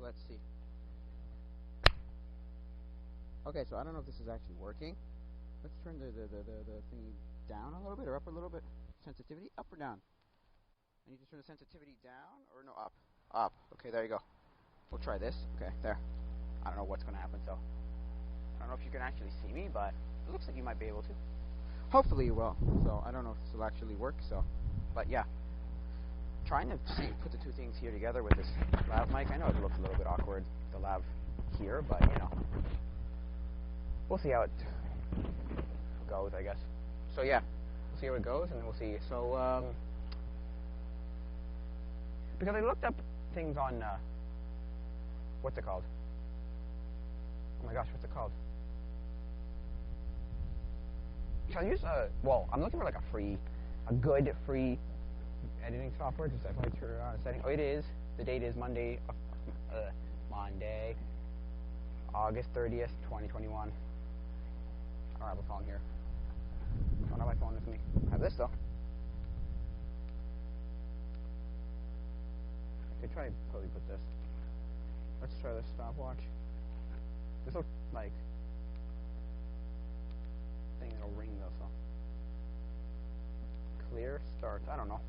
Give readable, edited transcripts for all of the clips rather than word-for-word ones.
let's see. Okay, so I don't know if this is actually working. Let's turn the thingy down a little bit, or up a little bit. Sensitivity, up or down? I need to turn the sensitivity down, or no, up. Up. Okay, there you go. We'll try this. Okay, there. I don't know what's going to happen, so I don't know if you can actually see me, but it looks like you might be able to. Hopefully you will. So I don't know if this will actually work, so, but yeah. Trying to put the two things here together with this lav mic. I know it looks a little bit awkward, the lav here, but you know, we'll see how it goes, I guess. So yeah, we'll see how it goes, and then we'll see. So because I looked up things on what's it called? Oh my gosh, what's it called? Should I use well, I'm looking for like a good free editing software. Just if I turn on a setting. Oh, it is. The date is Monday, August 30th, 2021. I don't have a phone here. I don't have my phone with me. I have this though. Okay, try to probably put this. Let's try this stopwatch. This looks like thing that'll ring though, so. Clear start. I don't know.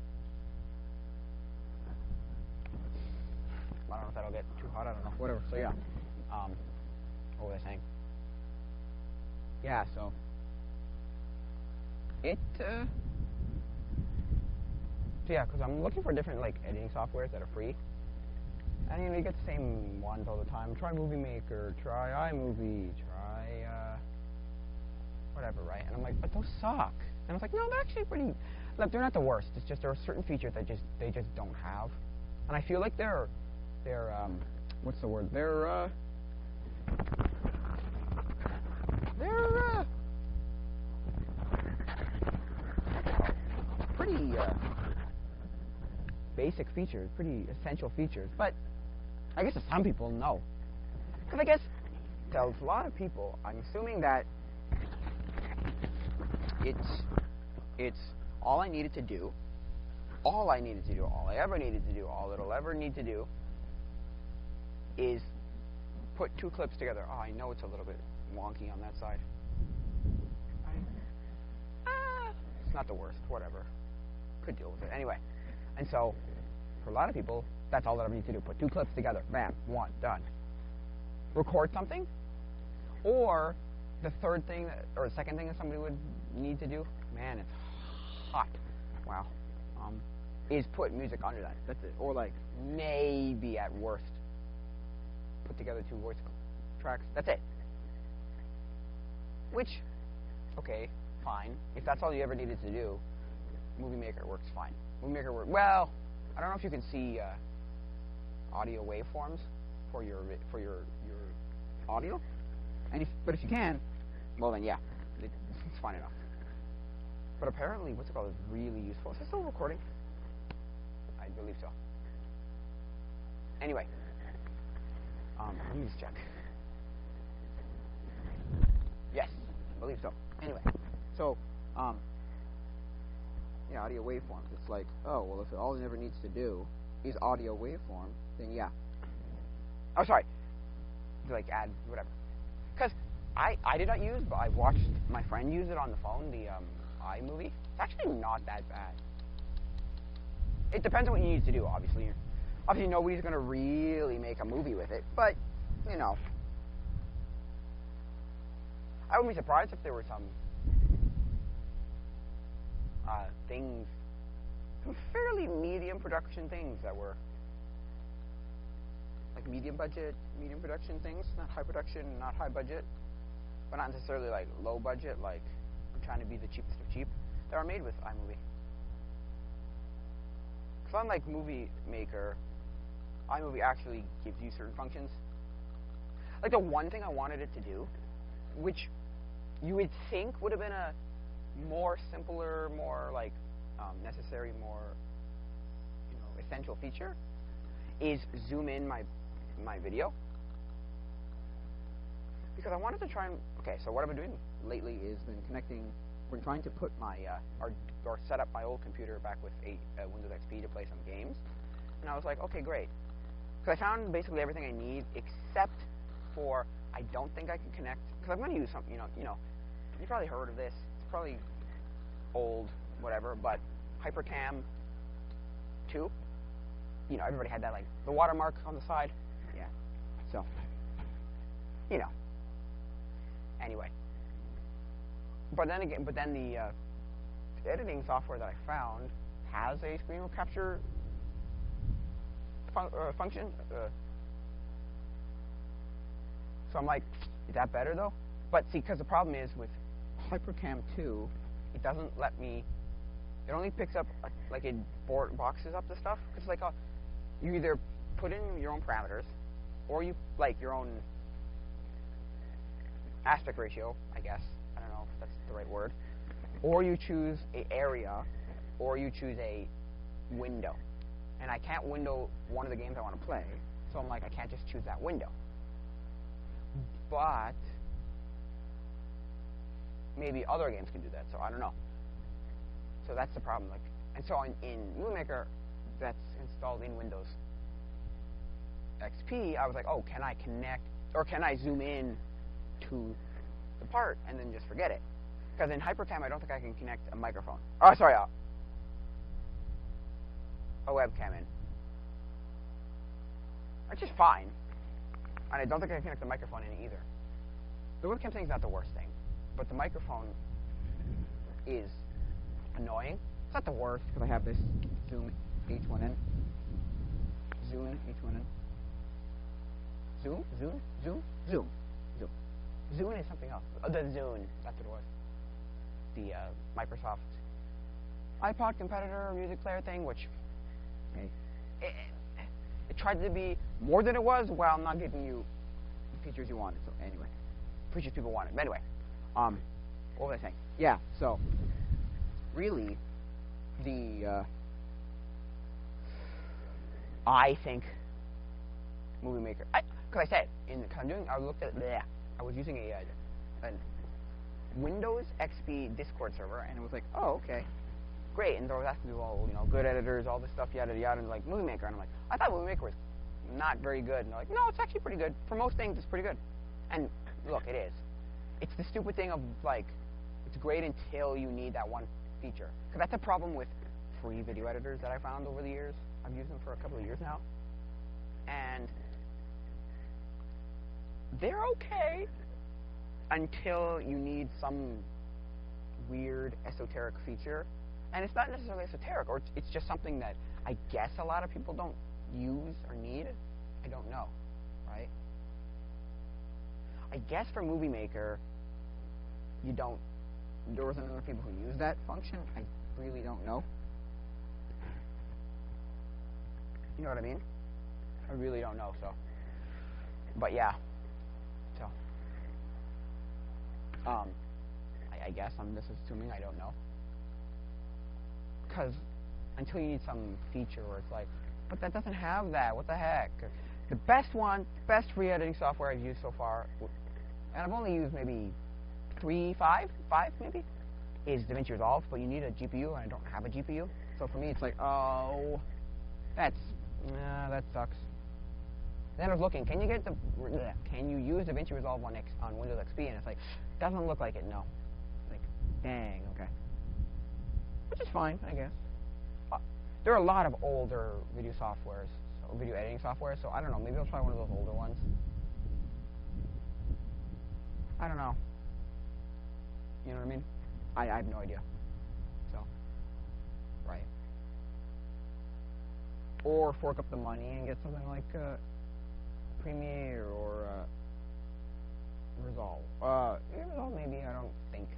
I don't know if that'll get too hot. I don't know. Whatever. So yeah. What was I saying? Yeah. So it. So yeah, because I'm looking for different like editing softwares that are free. And you know, you get the same ones all the time. Try Movie Maker. Try iMovie. Try whatever, right? And I'm like, but those suck. And I was like, no, they're actually pretty. Look, they're not the worst. It's just there are certain features that they just don't have. And I feel like they're what's the word? They're pretty basic features, pretty essential features. But I guess to some people, no. Because I guess to a lot of people, I'm assuming that it's all I needed to do, all I ever needed to do, all it'll ever need to do is put two clips together. Oh, I know it's a little bit wonky on that side. It's not the worst, whatever. Could deal with it. Anyway, and so, for a lot of people, that's all that I ever need to do. Put two clips together. Bam. One. Done. Record something. Or the third thing, or the second thing that somebody would need to do, man, it's hot. Wow. Is put music under that. That's it. Or like, maybe at worst, put together two voice tracks. That's it. Which, okay, fine. If that's all you ever needed to do, Movie Maker works fine. Movie Maker works well. I don't know if you can see audio waveforms for your audio, but if you can, well then yeah, it's fine enough. But apparently, what's it called, is really useful. Is it still recording? I believe so. Anyway, let me just check. Yes, I believe so. Anyway, so yeah, audio waveforms. It's like, oh well, if all it ever needs to do is audio waveform, then yeah. Oh, sorry. Like add whatever. Because I did not use, but I watched my friend use it on the phone, the iMovie. It's actually not that bad. It depends on what you need to do, obviously. Obviously, nobody's going to really make a movie with it, but, you know. I wouldn't be surprised if there were some things, some fairly medium production things that were like medium budget, medium production things, not high production, not high budget, but not necessarily like low budget, like I'm trying to be the cheapest of cheap, that are made with iMovie. Because unlike Movie Maker, iMovie actually gives you certain functions. Like the one thing I wanted it to do, which you would think would have been a more simpler, more like necessary, more essential feature, is zoom in my video. Because I wanted to try and okay. So what I've been doing lately is been trying to put my or set up my old computer back with Windows XP to play some games, and I was like, okay, great. Because I found basically everything I need except for I don't think I can connect, because I'm going to use something, you've probably heard of this. It's probably old, whatever, but Hypercam 2. Everybody had that, like, the watermark on the side. Yeah. So, Anyway. But then the editing software that I found has a screen capture function. So I'm like, is that better though? But see, because the problem is with Hypercam 2, it doesn't let me. It only picks up like it boxes up the stuff. Because like you either put in your own parameters, or you like your own aspect ratio, I guess. I don't know if that's the right word. Or you choose an area, or you choose a window. And I can't window one of the games I want to play, so I'm like, I can't just choose that window. But maybe other games can do that, so I don't know. So that's the problem. Like, and so in Movie Maker, that's installed in Windows XP, I was like, oh, can I connect, or can I zoom in to the part and then just forget it? Because in Hypercam, I don't think I can connect a microphone. Oh, sorry, a webcam in. Which is fine. And I don't think I can connect the microphone in either. The webcam thing's not the worst thing, but the microphone is annoying. It's not the worst, because I have this Zoom H1n. Zoom H1n. Zoom? Zune is something else. Oh, the Zune, that's what it was. The Microsoft iPod competitor music player thing, which, hey, it tried to be more than it was while not giving you the features you wanted. So anyway, features people wanted. But anyway, what was I saying? Yeah, so really, I think Movie Maker. Because I said I was using a Windows XP Discord server, and it was like, oh, okay, great. And they were asking me, well, good editors, all this stuff, yada yada, and like Movie Maker, and I'm like, I thought Movie Maker was not very good, and they're like, no, it's actually pretty good. For most things, it's pretty good. And look, it is. It's the stupid thing of like, it's great until you need that one feature. Because that's a problem with free video editors that I found over the years. I've used them for a couple of years now, and they're okay until you need some weird esoteric feature. And it's not necessarily esoteric, or it's just something that I guess a lot of people don't use or need. I don't know, right? I guess for Movie Maker, you don't. There wasn't enough people who use that function. I really don't know. You know what I mean? I really don't know, so. But yeah. So. I guess I'm just assuming, I don't know. Because until you need some feature where it's like, but that doesn't have that, what the heck? The best free editing software I've used so far, and I've only used maybe 5 maybe, is DaVinci Resolve, but you need a GPU, and I don't have a GPU. So for me, it's like, oh, that sucks. Then I was looking, can you use DaVinci Resolve on Windows XP? And it's like, doesn't look like it, no. Like, dang, okay. Which is fine, I guess. There are a lot of older video softwares, so video editing software, so I don't know, maybe I'll try one of those older ones. I don't know. You know what I mean? I have no idea. So, right. Or fork up the money and get something like Premiere or Resolve. Resolve maybe, I don't think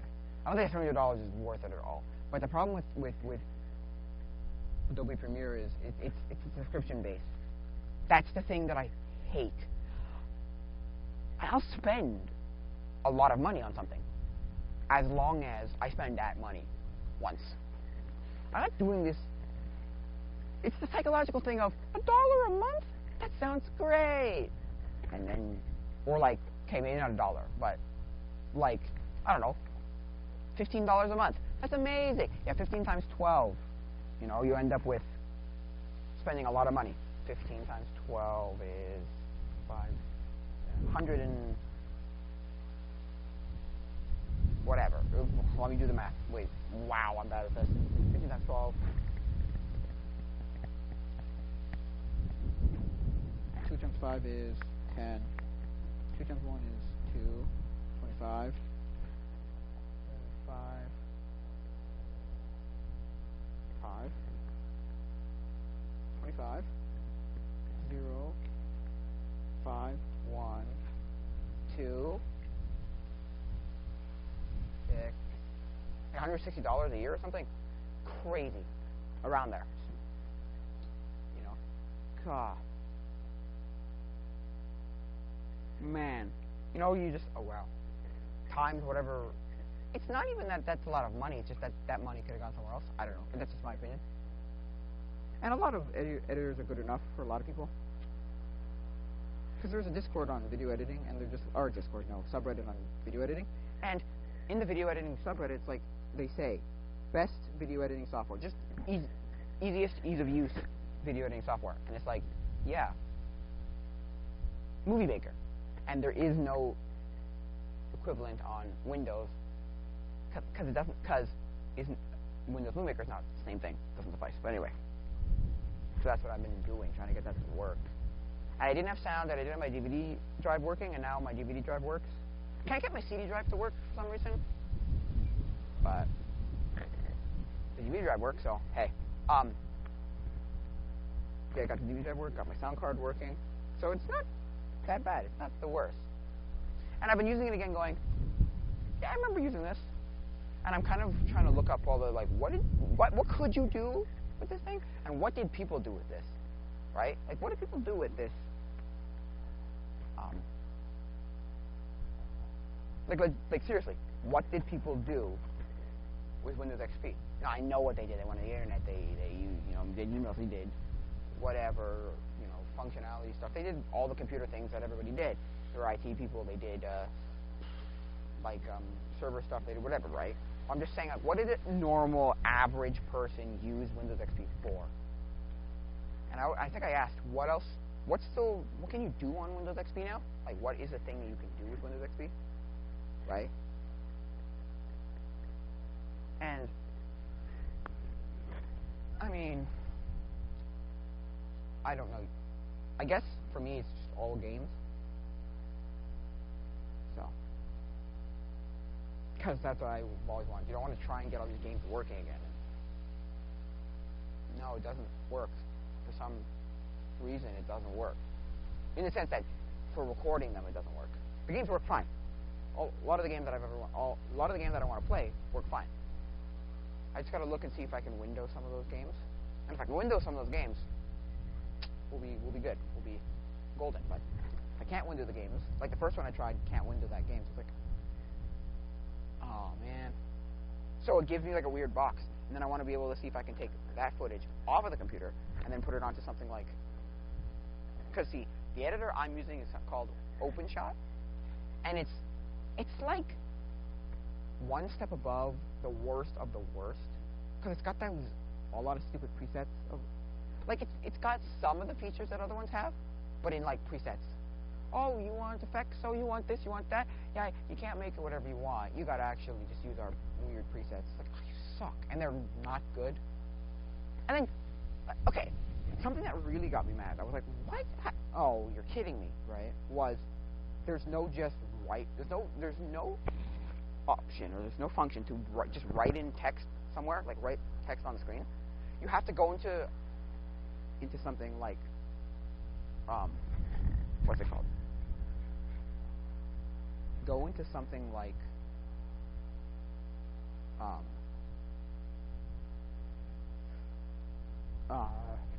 $300 is worth it at all. But the problem with Adobe Premiere is it's subscription based. That's the thing that I hate. I'll spend a lot of money on something as long as I spend that money once. I'm not doing this. It's the psychological thing of $1 a month? That sounds great. And then, or like, okay, maybe not $1, but like, I don't know, $15 a month. That's amazing. Yeah, 15 times 12. You end up with spending a lot of money. 15 times 12 is 100 and whatever. Let me do the math. Wait, wow, I'm bad at this. 15 times 12. 2 times 5 is 10. 2 times 1 is 2. 25. 5. 5. 25. 0. 5. 1, 2, 6. $160 a year or something crazy around there. You know, God, man. You know, you just, oh wow, times whatever. It's not even that that's a lot of money. It's just that that money could have gone somewhere else. I don't know. That's just my opinion. And a lot of editors are good enough for a lot of people. Because there's a Discord on video editing, and they're just, or Discord, no, subreddit on video editing. And in the video editing Subreddit, it's like, they say, best video editing software. just easiest ease of use video editing software. And it's like, yeah, Movie Maker. And there is no equivalent on Windows because it doesn't, because Windows Movie Maker is not the same thing. Doesn't suffice. But anyway, so that's what I've been doing, trying to get that to work. And I didn't have sound, and I didn't have my DVD drive working, and now my DVD drive works. Can I get my CD drive to work for some reason? But the DVD drive works, so hey. Yeah, I got the DVD drive work, got my sound card working, so it's not that bad. It's not the worst. And I've been using it again, going, yeah, I remember using this. And I'm kind of trying to look up all the, like, what could you do with this thing? And what did people do with this? Right? Like, what did people do with this? Like seriously, what did people do with Windows XP? Now, I know what they did. They went on the internet. They did emails. They did whatever, functionality stuff. They did all the computer things that everybody did. There were IT people. They did server stuff. They did whatever, right? I'm just saying, like, what did a normal, average person use Windows XP for? And I think I asked, what else? What can you do on Windows XP now? Like, what is a thing that you can do with Windows XP? Right? And I mean, I don't know. I guess for me, it's just all games. So, because that's what I've always wanted. You don't want to try and get all these games working again. No, it doesn't work. For some reason, it doesn't work. In the sense that for recording them, it doesn't work. The games work fine. A lot of the games that a lot of the games that I want to play work fine. I just got to look and see if I can window some of those games. And if I can window some of those games, we'll be good. We'll be golden. But if I can't window the games, like the first one I tried, can't window that game. So it's like, oh man. So it gives me like a weird box, and then I want to be able to see if I can take that footage off of the computer and then put it onto something like. Because see, the editor I'm using is called OpenShot, and it's like one step above the worst of the worst, because it's got a lot of stupid presets. Like it's got some of the features that other ones have, but in like presets. Oh, you want effects? So you want this? You want that? Yeah, you can't make it whatever you want. You gotta actually just use our weird presets. It's like, oh, you suck, and they're not good. And then, okay, something that really got me mad. I was like, what? Oh, you're kidding me, right? There's no option, or there's no function to just write in text somewhere, like write text on the screen. You have to go into something like what's it called? Go into something like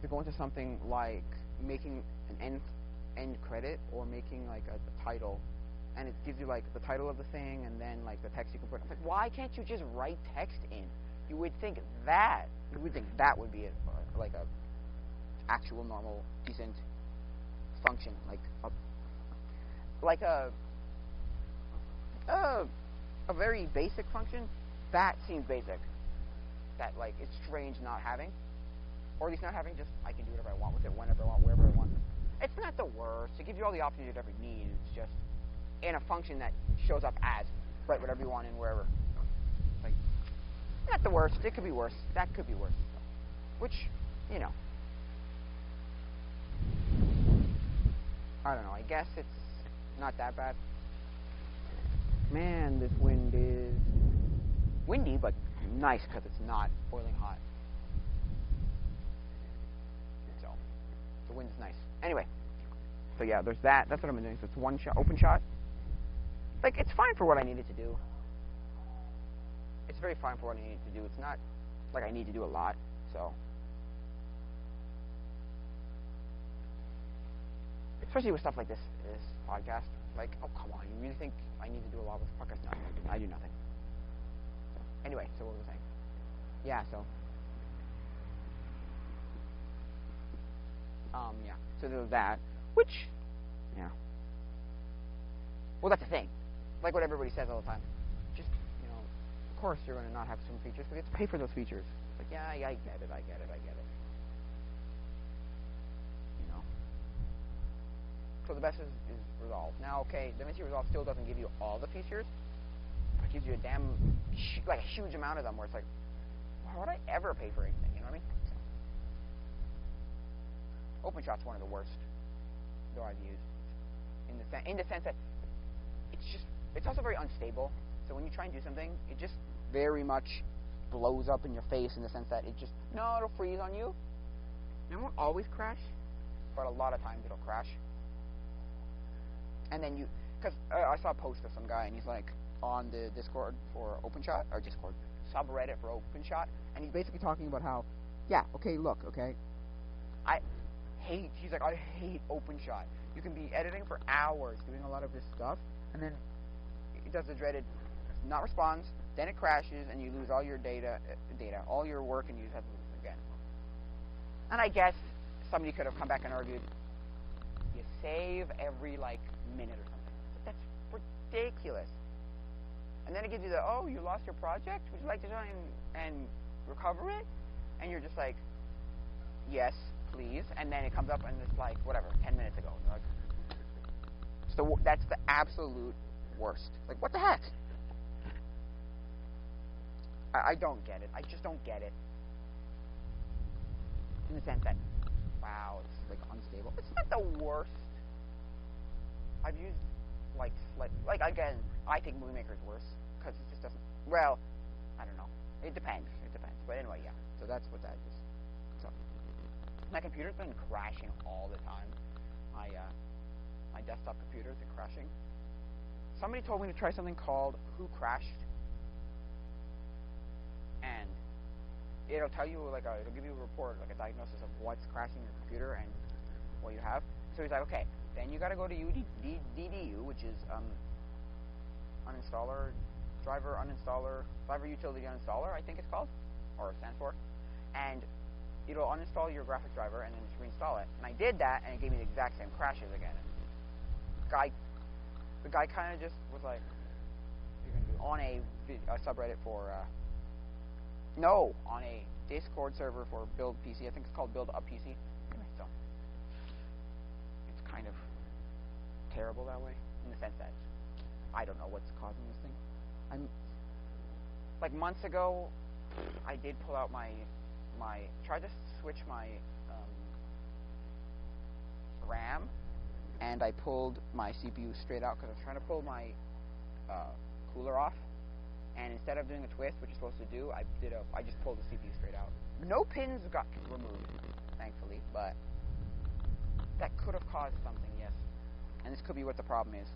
to go into something like making an end credit, or making like a title, and it gives you like the title of the thing and then like the text you can put. It's like, why can't you just write text in? You would think that would be like a actual normal decent function, like a very basic function. That seems basic. That like it's strange not having, or at least not having. Just I can do whatever I want with it, whenever I want, wherever gives you all the options you'd ever need. It's just in a function that shows up as write whatever you want in wherever. Like, not the worst. It could be worse. That could be worse. Which, you know, I don't know. I guess it's not that bad. Man, this wind is windy, but nice because it's not boiling hot. So, the wind's nice. Anyway, so yeah, there's that. That's what I've been doing. So it's one shot, open shot. Like, it's fine for what I needed to do. It's very fine for what I need to do. It's not like I need to do a lot, so. Especially with stuff like this podcast. Like, oh, come on, you really think I need to do a lot with the podcast? No, I do nothing. So, anyway, so what was I saying? Yeah, so. Yeah, so there's that, which, yeah. Well, that's the thing. Like what everybody says all the time. Just, you know, of course you're going to not have some features, but you have to pay for those features. Like, yeah, I get it. You know? So the best is Resolve. Now, okay, DaVinci Resolve still doesn't give you all the features, but it gives you a damn, like a huge amount of them where it's like, why would I ever pay for anything? You know what I mean? So. OpenShot's one of the worst, though I've used. In the sense that it's also very unstable. So when you try and do something, it just very much blows up in your face in the sense that it'll freeze on you. It won't always crash, but a lot of times it'll crash. And then because I saw a post of some guy, and he's like on the Discord for OpenShot, or Discord subreddit for OpenShot, and he's basically talking about how, yeah, okay, look, okay, he's like, I hate OpenShot. You can be editing for hours doing a lot of this stuff, and then it does the dreaded not responds, then it crashes, and you lose all your data, all your work, and you have to lose it again. And I guess somebody could have come back and argued, you save every, like, minute or something. But that's ridiculous. And then it gives you you lost your project? Would you like to try and recover it? And you're just like, yes, please. And then it comes up, and it's like, whatever, 10 minutes ago. Like, so that's the absolute worst. Like, what the heck? I don't get it. I just don't get it. In the sense that, wow, it's like unstable. It's not the worst. I've used like again, I think Movie Maker is worse because it just doesn't. Well, I don't know. It depends. But anyway, yeah. So that's what that is. So my computer's been crashing all the time. My desktop computer's been crashing. Somebody told me to try something called Who Crashed. And it'll tell you, it'll give you a report, like a diagnosis of what's crashing your computer and what you have. So he's like, okay, then you got to go to DDU, which is uninstaller, driver utility uninstaller, I think it's called, or it stands for. And it'll uninstall your graphics driver and then just reinstall it. And I did that, and it gave me the exact same crashes again. And the guy kind of just was like, what are you going to do? On a subreddit for... on a Discord server for Build PC. I think it's called Build Up PC. Anyway, so it's kind of terrible that way in the sense that I don't know what's causing this thing. Like months ago, I did pull out my tried to switch my RAM, and I pulled my CPU straight out because I was trying to pull my cooler off. And instead of doing a twist, which you're supposed to do, I just pulled the CPU straight out. No pins got removed, thankfully, but that could have caused something, yes. And this could be what the problem is,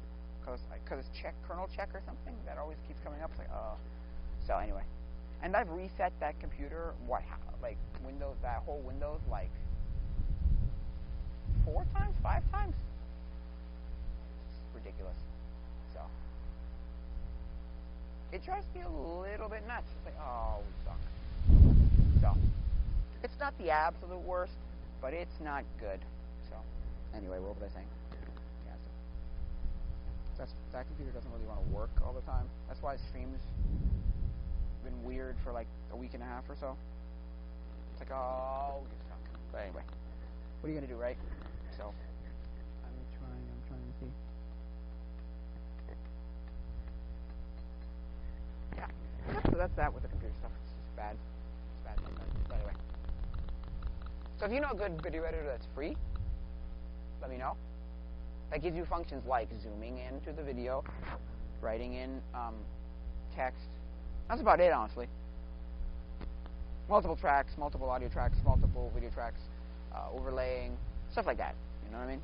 because it's kernel check or something that always keeps coming up. It's like, oh. So anyway, and I've reset that computer, Windows, that whole Windows, 4 times, 5 times. It's ridiculous. So. It drives me a little bit nuts. It's like, oh, we suck. So, it's not the absolute worst, but it's not good. So, anyway, what was I saying? Yeah, so that computer doesn't really want to work all the time. That's why streams been weird for like a week and a half or so. It's like, oh, you suck. But anyway, what are you gonna do, right? So, I'm trying. So that's that with the computer stuff. It's just bad. It's bad sometimes. But anyway. So if you know a good video editor that's free, let me know. That gives you functions like zooming into the video, writing in text. That's about it, honestly. Multiple tracks, multiple audio tracks, multiple video tracks, overlaying, stuff like that. You know what I mean?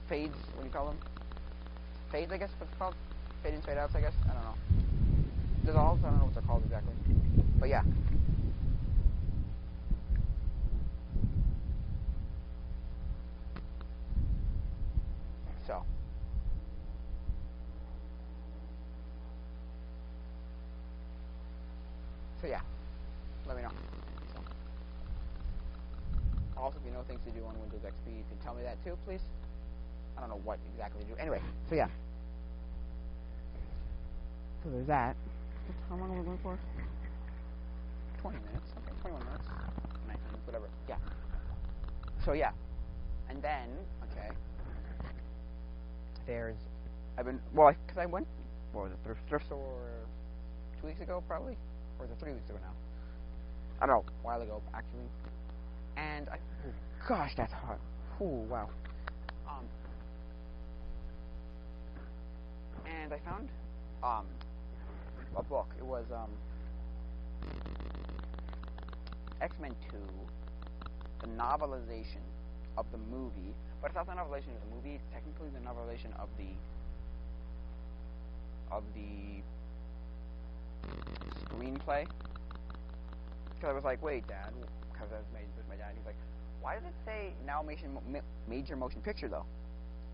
Fades, what do you call them? Fades, I guess, what's it called? Fade ins, fade outs, I guess? I don't know. Dissolves, I don't know what they're called exactly. But yeah. So. So yeah. Let me know. So. Also, if you know things to do on Windows XP, you can tell me that too, please. I don't know what exactly to do. Anyway, so yeah. So there's that. How long are we going for? 20 minutes. Okay, 21 minutes. 19 minutes, whatever. Yeah. So yeah. And then, okay. Because I went, what was it, thrift store 2 weeks ago, probably? Or was it 3 weeks ago now? I don't know, a while ago, actually. And oh gosh, that's hot. Ooh, wow. And I found, a book. It was, X-Men 2, the novelization of the movie, but it's not the novelization of the movie, it's technically the novelization of the screenplay. Because I was like, wait, Dad, because I was with my dad, he's like, why does it say now major motion picture, though?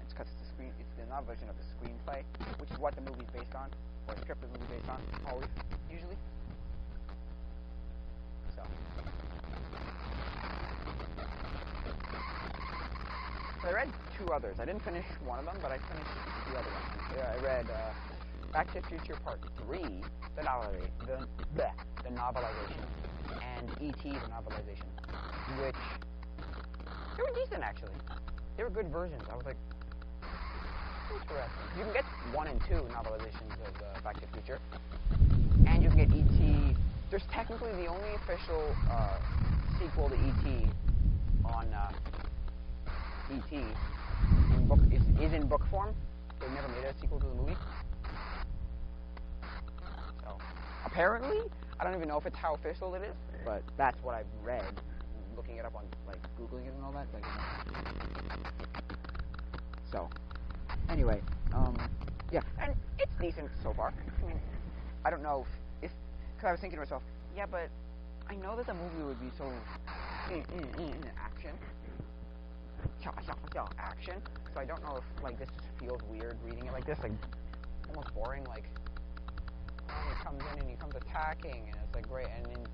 It's because it's the novelization of the screenplay, which is what the movie's based on, or the script of the movie based on, always, usually. So. So I read two others. I didn't finish one of them, but I finished the other one. I read Back to the Future Part 3, the novelization, and E.T., the novelization, which, they were decent, actually. They were good versions. I was like, interesting. You can get 1 and 2 novelizations of Back to the Future, and you can get E.T. There's technically the only official sequel to E.T. on E.T. is in book form. They've never made a sequel to the movie. So, apparently, I don't even know if it's how official it is, but that's what I've read, looking it up on, like, Googling it and all that. Like, so, anyway, yeah, and it's decent so far. I mean, I don't know if because I was thinking to myself, yeah, but I know that the movie would be so action, action. So I don't know if like this just feels weird reading it like this, like almost boring. Like he comes in and he comes attacking, and it's like great. And then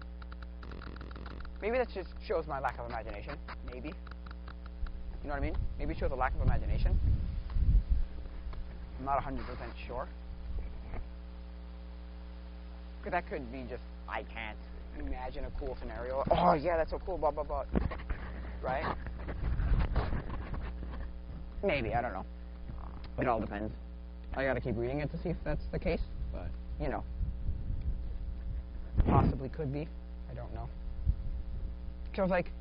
maybe that just shows my lack of imagination. Maybe, you know what I mean? Maybe it shows a lack of imagination. I'm not 100% sure. Because that could be just, I can't imagine a cool scenario. Oh, yeah, that's so cool, blah, blah, blah. Right? Maybe, I don't know. It all depends. I gotta keep reading it to see if that's the case. But, you know. Possibly could be. I don't know. Because I was like,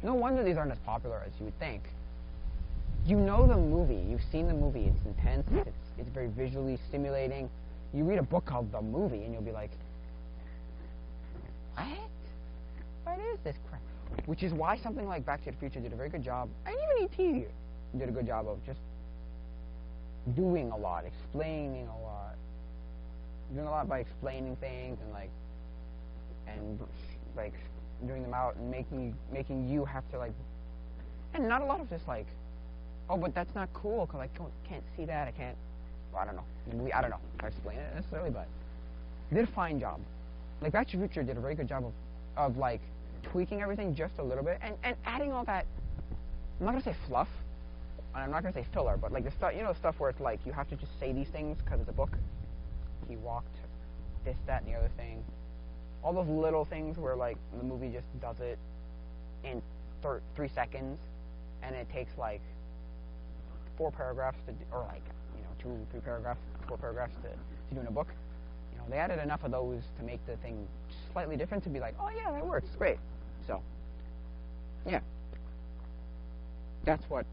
no wonder these aren't as popular as you would think. You know the movie. You've seen the movie. It's intense. It's very visually stimulating. You read a book called The Movie, and you'll be like, what? What is this crap? Which is why something like Back to the Future did a very good job, and even E.T. did a good job of just doing a lot, explaining a lot. Doing a lot by explaining things and doing them out and making you have to, like, and not a lot of just, like, oh, but that's not cool, because I can't see that, I can't, well, I don't know. I don't know if I explain it necessarily, but they did a fine job. Like, Back to the Future did a very good job of like, tweaking everything just a little bit, and adding all that, I'm not going to say fluff, and I'm not going to say filler, but, like, the stuff, you know, stuff where it's like, you have to just say these things because it's a book. He walked this, that, and the other thing. All those little things where, like, the movie just does it in 3 seconds, and it takes, like, 4 paragraphs to, or, like, you know, 2, 3 paragraphs 4 paragraphs to do in a book. You know, they added enough of those to make the thing slightly different to be like, oh yeah, that works, great. So, yeah, that's what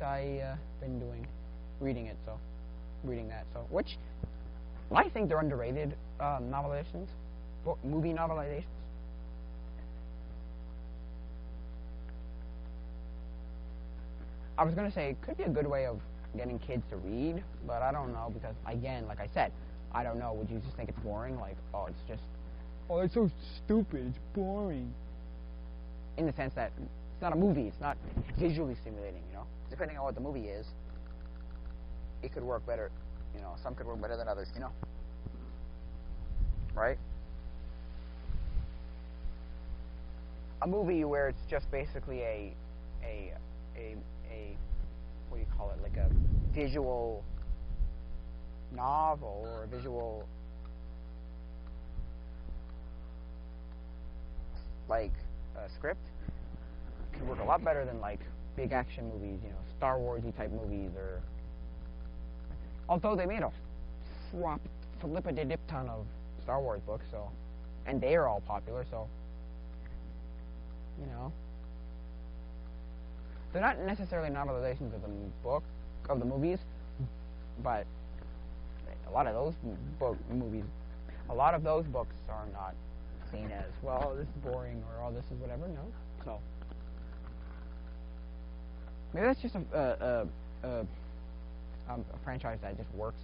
I been doing, reading it. So, reading that. So, which I think they're underrated novelizations, movie novelizations. I was gonna say it could be a good way of getting kids to read, but I don't know because again, like I said, I don't know. Would you just think it's boring? Like, oh, it's so stupid. It's boring. In the sense that it's not a movie. It's not visually stimulating. You know, depending on what the movie is, it could work better. You know, some could work better than others. You know, right? A movie where it's just basically a what do you call it, like a visual novel or a visual like script can work a lot better than like big action movies, you know, Star Wars-y type movies, or although they made a flippity-dip ton of Star Wars books, so, and they are all popular, so, you know, they're not necessarily novelizations of the movies, but a lot of those a lot of those books are not seen as, well, this is boring, or oh, this is whatever. No, so maybe that's just a franchise that just works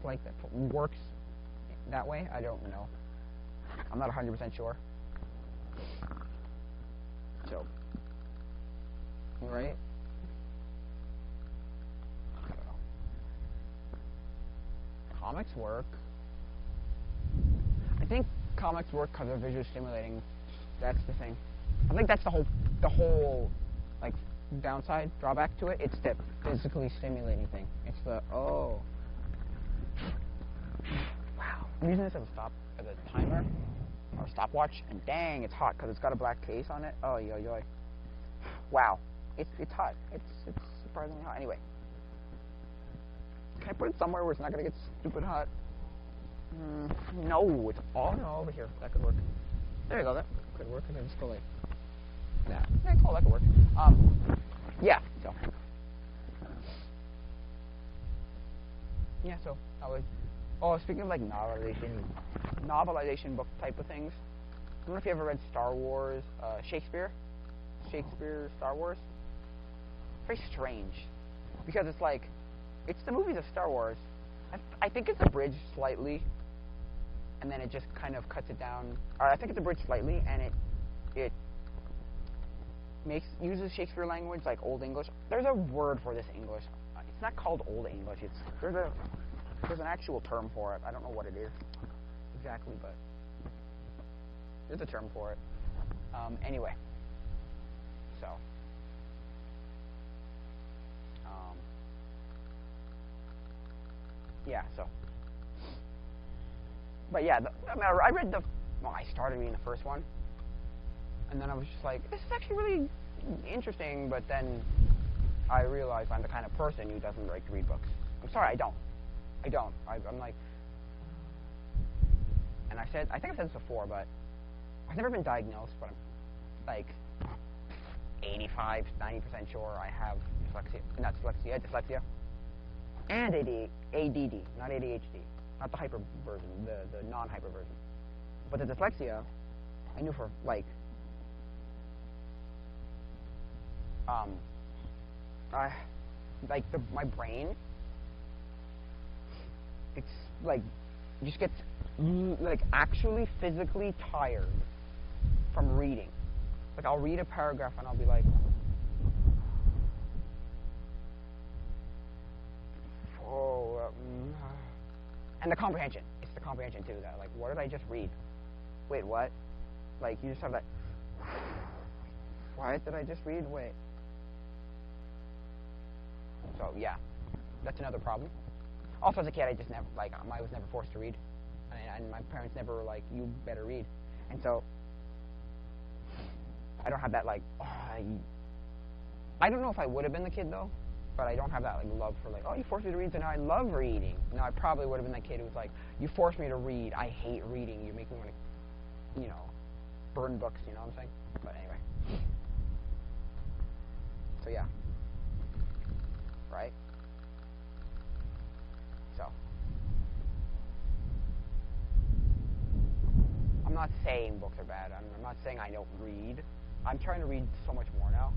that way. I don't know. I'm not 100% sure. So, right? Comics work. I think comics work because they're visually stimulating. That's the thing. I think that's the whole like drawback to it. It's the physically stimulating thing. It's the wow. I'm using this as a timer or stopwatch, and dang, it's hot because it's got a black case on it. Oh yo yo. Wow, it's hot. It's surprisingly hot. Anyway. Can I put it somewhere where it's not going to get stupid hot? No, it's all over here. That could work. There you go. That could work. And then just go like that. Yeah, cool. That could work. Yeah. So. Yeah. So I was. Oh, speaking of like novelization book type of things. I don't know if you ever read Star Wars, Shakespeare, Star Wars. Very strange, because it's like. It's the movies of Star Wars. I think it's abridged slightly, and then it just kind of cuts it down. Or I think it's abridged slightly, and it uses Shakespeare language like Old English. There's a word for this English. It's not called Old English. There's an actual term for it. I don't know what it is exactly, but there's a term for it. Anyway, so. Yeah, so. But yeah, I read I started reading the first one, and then I was just like, this is actually really interesting, but then I realized I'm the kind of person who doesn't like to read books. I'm sorry, I don't. I'm like, and I think I've said this before, but I've never been diagnosed, but I'm like 85, 90% sure I have dyslexia. And ADD, not ADHD, not the hyper version, the non-hyper version. But the dyslexia, I knew for like, my brain, it's like, just gets like actually physically tired from reading. Like I'll read a paragraph and I'll be like, and the comprehension. It's the comprehension too. That like, what did I just read? Wait, what? Like you just have that. What did I just read? Wait. So yeah, that's another problem. Also, as a kid, I just never I was never forced to read, and my parents never were like, you better read, and so I don't have that like. I don't know if I would have been the kid though, but I don't have that like love for like, oh, you forced me to read, so now I love reading. No, I probably would have been that kid who was like, you forced me to read. I hate reading. You make me want to, burn books. You know what I'm saying? But anyway. So yeah. Right. So I'm not saying books are bad. I'm not saying I don't read. I'm trying to read so much more now.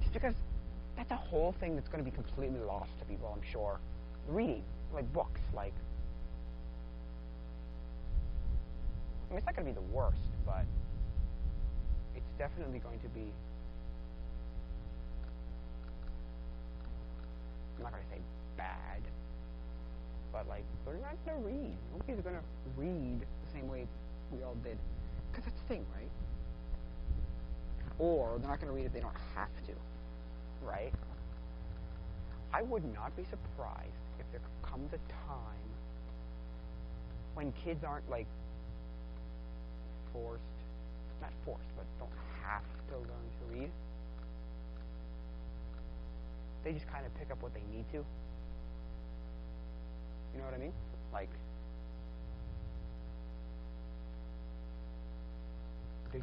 Just because that's a whole thing that's going to be completely lost to people, I'm sure. Reading, like books, like... I mean, it's not going to be the worst, but it's definitely going to be... I'm not going to say bad, but like, they're not going to read. Nobody's going to read the same way we all did. Because that's the thing, right? Or they're not going to read if they don't have to. Right? I would not be surprised if there comes a time when kids aren't like not forced, but don't have to learn to read. They just kind of pick up what they need to. You know what I mean? Like, they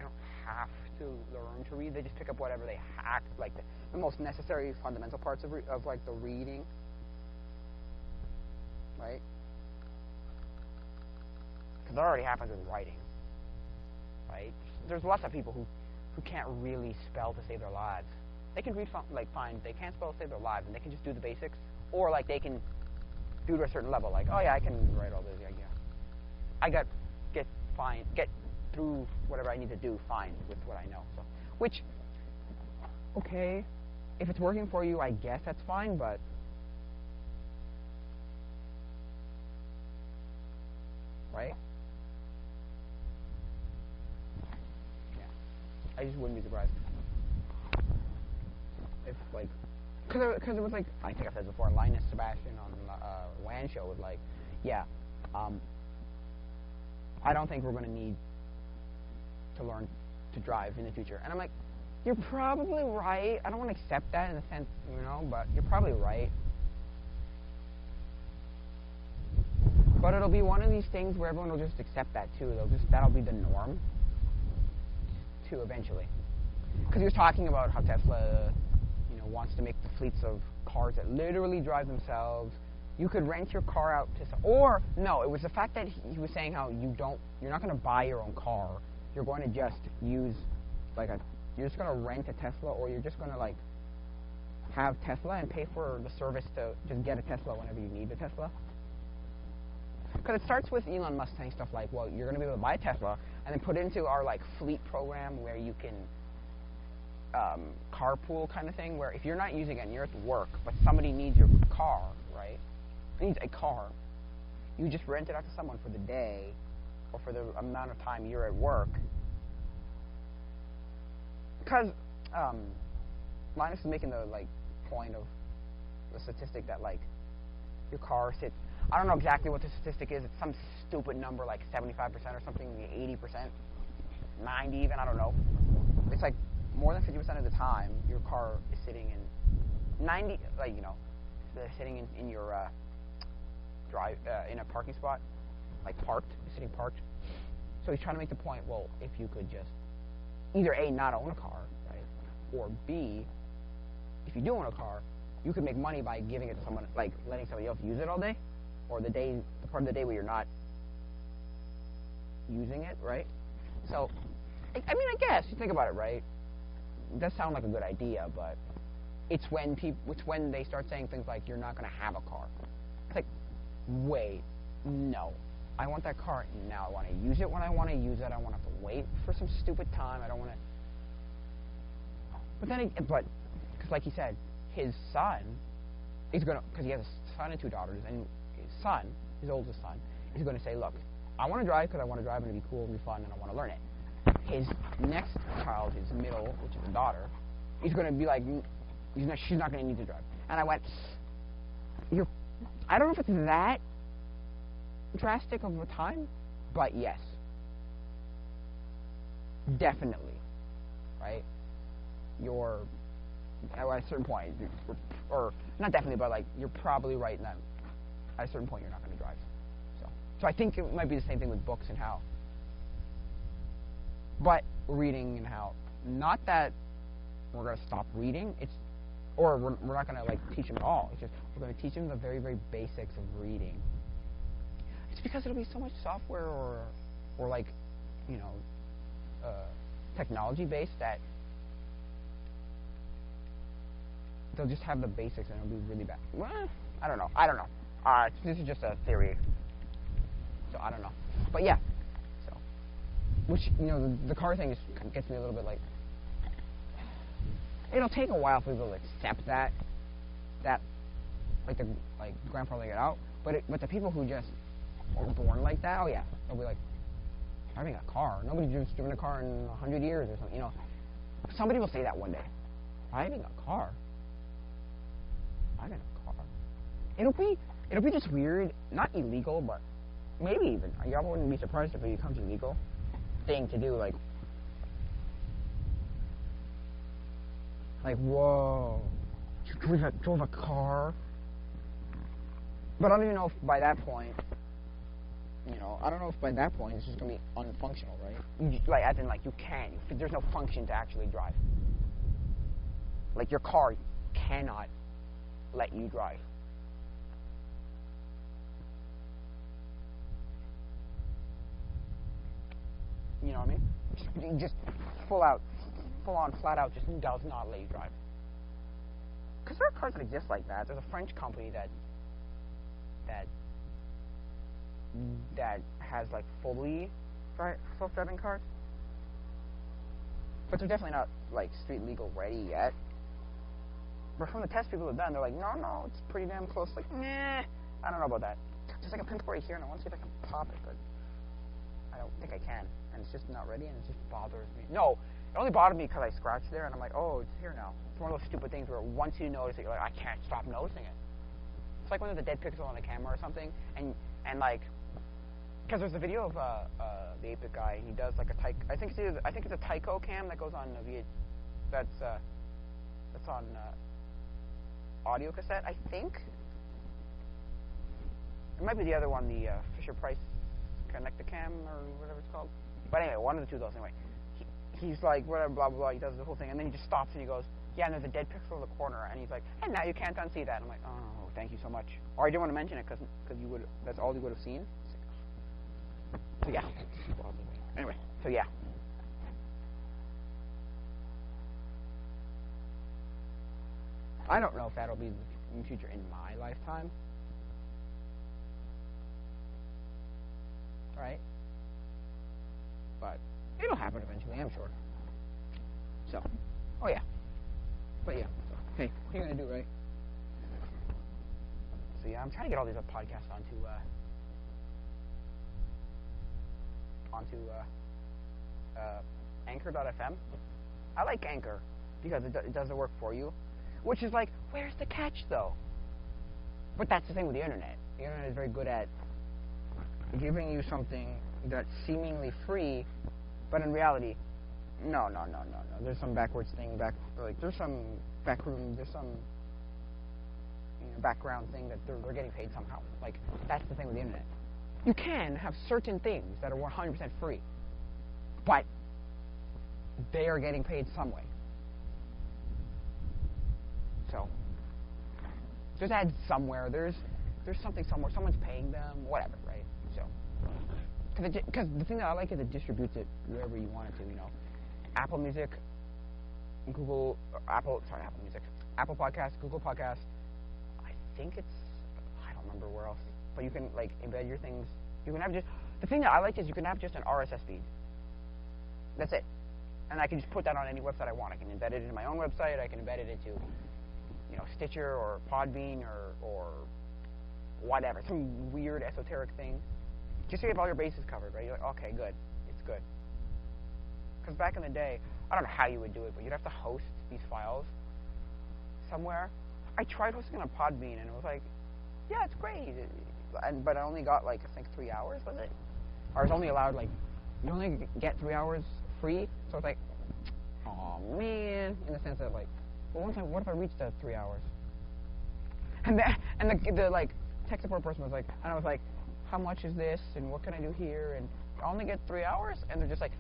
don't have to learn to read. They just pick up whatever they have, like the most necessary fundamental parts of like the reading, right? Because that already happens with writing, right? There's lots of people who can't really spell to save their lives. They can read fine. They can't spell to save their lives, and they can just do the basics, or like they can do to a certain level. Like, oh yeah, I can write all this. Yeah. I get through whatever I need to do fine with what I know. So, which, okay, if it's working for you, I guess that's fine, but right? Yeah. I just wouldn't be surprised if, like, because it was like, I think I've said before, Linus Sebastian on the WAN show was like, yeah, I don't think we're going to need to learn to drive in the future. And I'm like, you're probably right. I don't want to accept that in a sense, but you're probably right. But it'll be one of these things where everyone will just accept that too. That'll be the norm too eventually. Because he was talking about how Tesla, wants to make the fleets of cars that literally drive themselves. You could rent your car out to or no, it was the fact that he was saying how you're not going to buy your own car. You're going to just use you're just going to rent a Tesla, or you're just going to like have Tesla and pay for the service to just get a Tesla whenever you need a Tesla. Because it starts with Elon Musk saying stuff like, well, you're going to be able to buy a Tesla and then put it into our like fleet program where you can carpool kind of thing, where if you're not using it and you're at work, but somebody needs your car, right? Needs a car, you just rent it out to someone for the day or for the amount of time you're at work. Because Linus is making the like point of the statistic that like your car sits, I don't know exactly what the statistic is, it's some stupid number like 75% or something, 80%, 90 even, I don't know. It's like more than 50% of the time your car is sitting in they're sitting in your in a parking spot, like sitting parked. So he's trying to make the point, well, if you could just either A, not own a car, right, or B, if you do own a car, you could make money by giving it to someone, like letting somebody else use it all day, or the part of the day where you're not using it, right? So, I mean, I guess you think about it, right? It does sound like a good idea, but it's when they start saying things like you're not going to have a car. It's like, wait, no. I want that car now. I want to use it when I want to use it. I want to have to wait for some stupid time. I don't want to. But then, because like he said, his son is going to, because he has a son and 2 daughters, and his oldest son, is going to say, look, I want to drive because I want to drive and it'll be cool, it'll be fun, and I want to learn it. His next child, his middle, which is a daughter, is going to be like, she's not going to need to drive. And I went, I don't know if it's that drastic of a time, but yes. Definitely. Right? you're at a certain point, or not definitely, but like you're probably right in that at a certain point you're not going to drive. So I think it might be the same thing with books and how, but reading and how, not that we're going to stop reading, or we're not going to like teach them at all. It's just we're going to teach them the very, very basics of reading. It's because it'll be so much software or like, you know, technology based that they'll just have the basics and it'll be really bad. Well, I don't know. This is just a theory, so I don't know. But yeah, so which, you know, the car thing gets me a little bit like, it'll take a while for people to accept that like the grandfather get out, but the people who just were born like that, oh yeah, they'll be like, driving a car. Nobody's just driven a car in 100 years or something. You know, somebody will say that one day. Driving a car. Driving a car. It'll be just weird, not illegal, but maybe even. Y'all wouldn't be surprised if it becomes illegal thing to do. Like whoa, you drove a car. But I don't even know if by that point. You know, I don't know if by that point it's just going to be unfunctional, right? Like, as in, like, you can. There's no function to actually drive. Like, your car cannot let you drive. You know what I mean? Just full on, flat out, just does not let you drive. Because there are cars that exist like that. There's a French company that has like fully self-driving cars, but they're definitely not like street legal ready yet. But from the tests people have done, they're like, no, it's pretty damn close. Like, nah, I don't know about that. There's like a pimple right here, and I want to see if I can pop it, but I don't think I can, and it's just not ready, and it just bothers me. No, it only bothered me because I scratched there, and I'm like, oh, it's here now. It's one of those stupid things where once you notice it, you're like, I can't stop noticing it. It's like when there's a dead pixel on a camera or something, and like, because there's a video of the 8-bit guy. He does like I think it's a Taco cam that goes on that's on audio cassette. I think it might be the other one, the Fisher Price Connect-A-Cam or whatever it's called. But anyway, one of the two of those. Anyway, he's like whatever, blah blah blah. He does the whole thing, and then he just stops and he goes, yeah, and there's a dead pixel in the corner, and he's like, and now you can't unsee that. And I'm like, oh, thank you so much. Or I didn't want to mention it because that's all you would have seen. So yeah. Anyway, so yeah. I don't know if that'll be in the future in my lifetime. Right? But it'll happen eventually, I'm sure. So, oh yeah. But yeah, so, hey, what are you going to do, right? So yeah, I'm trying to get all these podcasts onto Anchor.fm. I like Anchor because it does the work for you, which is like, where's the catch though? But that's the thing with the internet. The internet is very good at giving you something that's seemingly free, but in reality, no. There's some backwards thing there's some backroom, there's some background thing that they're getting paid somehow. Like, that's the thing with the internet. You can have certain things that are 100% free, but they are getting paid some way. So there's ads somewhere. There's something somewhere. Someone's paying them. Whatever, right? So because the thing that I like is it distributes it wherever you want it to. You know, Apple Music, Apple Podcast, Google Podcast. I think I don't remember where else. But you can like embed your things. You can have the thing that I like is you can have just an RSS feed. That's it. And I can just put that on any website I want. I can embed it into my own website. I can embed it into, Stitcher or Podbean or whatever, some weird esoteric thing. Just so you have all your bases covered, right? You're like, okay, good. It's good. Because back in the day, I don't know how you would do it, but you'd have to host these files somewhere. I tried hosting on Podbean, and it was like, yeah, it's great. But I only got, I think 3 hours, was it? Or I was only allowed, you only get 3 hours free. So it's like, oh man, in the sense that like, well, what if I reached the 3 hours? And the like tech support person was like, and I was like, how much is this, and what can I do here, and I only get 3 hours, and they're just like,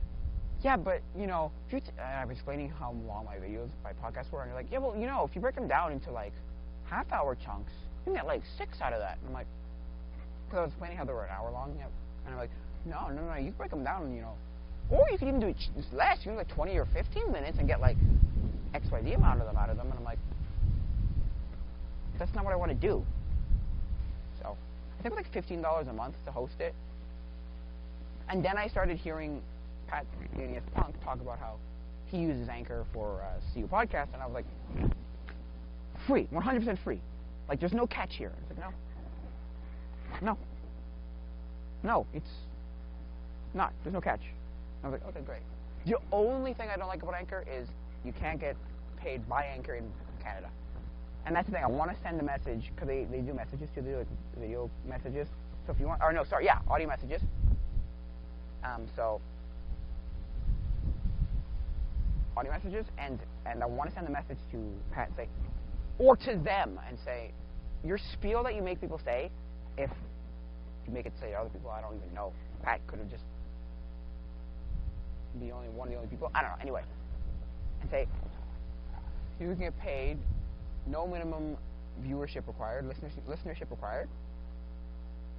yeah, but you know, if I'm explaining how long my videos, my podcasts were, and you're like, yeah, well, you know, if you break them down into like half-hour chunks, you can get like 6 out of that. And I'm like, because I was explaining how they were an hour long, yeah, and I'm like, no, you can break them down, you know, or you can even do it less. You can do like 20 or 15 minutes and get like XYZ amount of them out of them, and I'm like, that's not what I want to do. So I think it was like $15 a month to host it. And then I started hearing Pat Alias Punk talk about how he uses Anchor for CU Podcast, and I was like, free, 100% free. Like, there's no catch here. I was like, no, it's not. There's no catch. I was like, okay, great. The only thing I don't like about Anchor is you can't get paid by Anchor in Canada. And that's the thing. I want to send a message, because they do messages too. They do like video messages. So if you want, or no, sorry, yeah, audio messages. So audio messages, and I want to send a message to Pat and say, or to them, and say, your spiel that you make people say, if you make it say to other people, I don't even know. Pat could have just be only one of the only people. I don't know. Anyway, and say, you can get paid, no minimum viewership required, listenership required.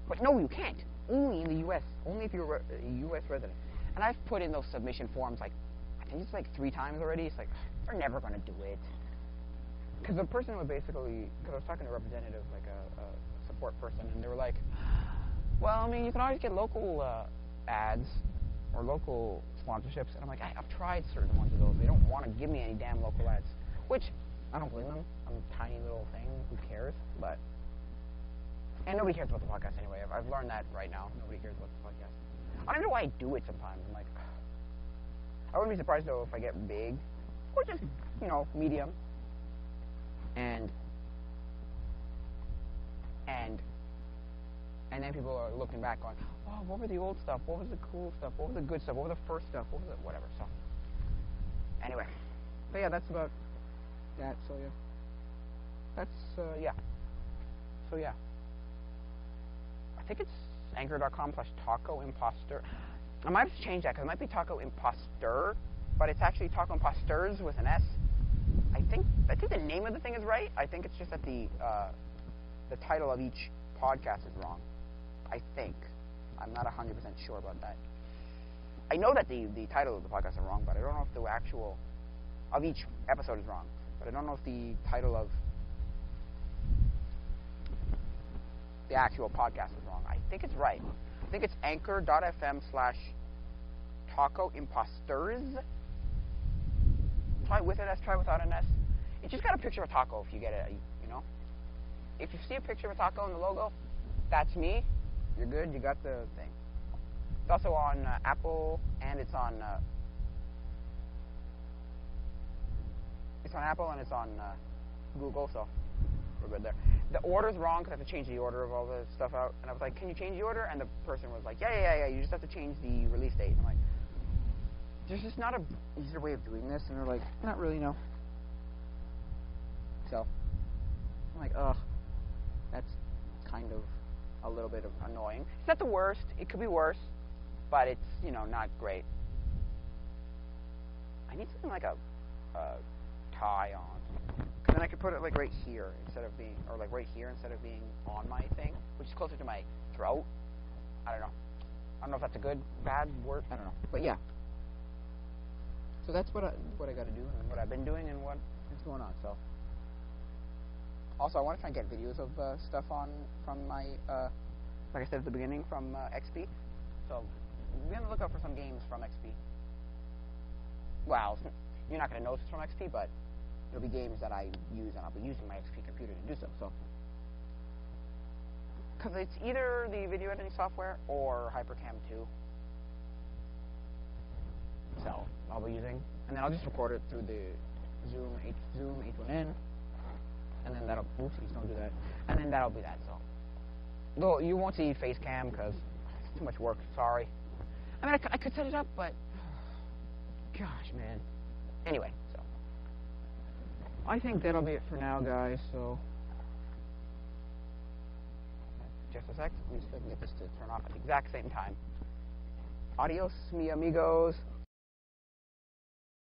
But no, you can't. Only in the U.S. Only if you're a U.S. resident. And I've put in those submission forms, like, I think it's like 3 times already. It's like, they're never going to do it. Because the person would basically, because I was talking to a representative, like a support person, and they were like, well, I mean, you can always get local ads or local sponsorships. And I'm like, I've tried certain ones of those. They don't want to give me any damn local ads. Which, I don't blame them. I'm a tiny little thing. Who cares? But, and nobody cares about the podcast anyway. I've learned that right now. Nobody cares about the podcast. I don't know why I do it sometimes. I'm like, I wouldn't be surprised, though, if I get big. Or just, you know, medium. And then people are looking back going, oh, what were the old stuff? What was the cool stuff? What was the good stuff? What was the first stuff? What was it? Whatever. So, anyway. But yeah, that's about that. So, yeah. That's, yeah. So, yeah. I think it's anchor.com/Tacoimposter. I might have to change that, because it might be Tacoimposter, but it's actually Tacoimposters with an S. I think the name of the thing is right. I think it's just that the title of each podcast is wrong. I think. I'm not 100% sure about that. I know that the title of the podcast is wrong, but I don't know if the actual of each episode is wrong. But I don't know if the title of the actual podcast is wrong. I think it's right. I think it's anchor.fm/Tacoimposters. Try with an S, try without an S. It's just got a picture of a taco if you get it, you know? If you see a picture of a taco in the logo, that's me. You're good, you got the thing. It's also on Apple, and it's on Apple, and it's on Google, so we're good there. The order's wrong, because I have to change the order of all the stuff out. And I was like, can you change the order? And the person was like, yeah, you just have to change the release date. And I'm like, there's just not a easier way of doing this. And they're like, not really, no. So, I'm like, ugh, that's kind of a little bit of annoying. It's not the worst. It could be worse, but it's, you know, not great. I need something like a tie on. Because then I could put it, like, right here instead of being, or, like, right here instead of being on my thing, which is closer to my throat. I don't know. I don't know if that's a good, bad word. I don't know. But, yeah. So that's what I got to do, and what I've been doing, and what is going on. So, also, I want to try and get videos of stuff from my, like I said at the beginning, from XP. So, be on the lookout for some games from XP. Well, you're not going to know it's from XP, but it'll be games that I use, and I'll be using my XP computer to do so. So, because it's either the video editing software or Hypercam 2. So, I'll be using, and then I'll just record it through the Zoom H1N, and then that'll, oopsies, don't do that, and then that'll be that, so. Though you won't see face cam, because it's too much work, sorry. I mean, I could set it up, but, gosh, man, Anyway, so I think that'll be it for now, guys. So just a sec. Let me see if I can get this to turn off at the exact same time. Adios, mi amigos.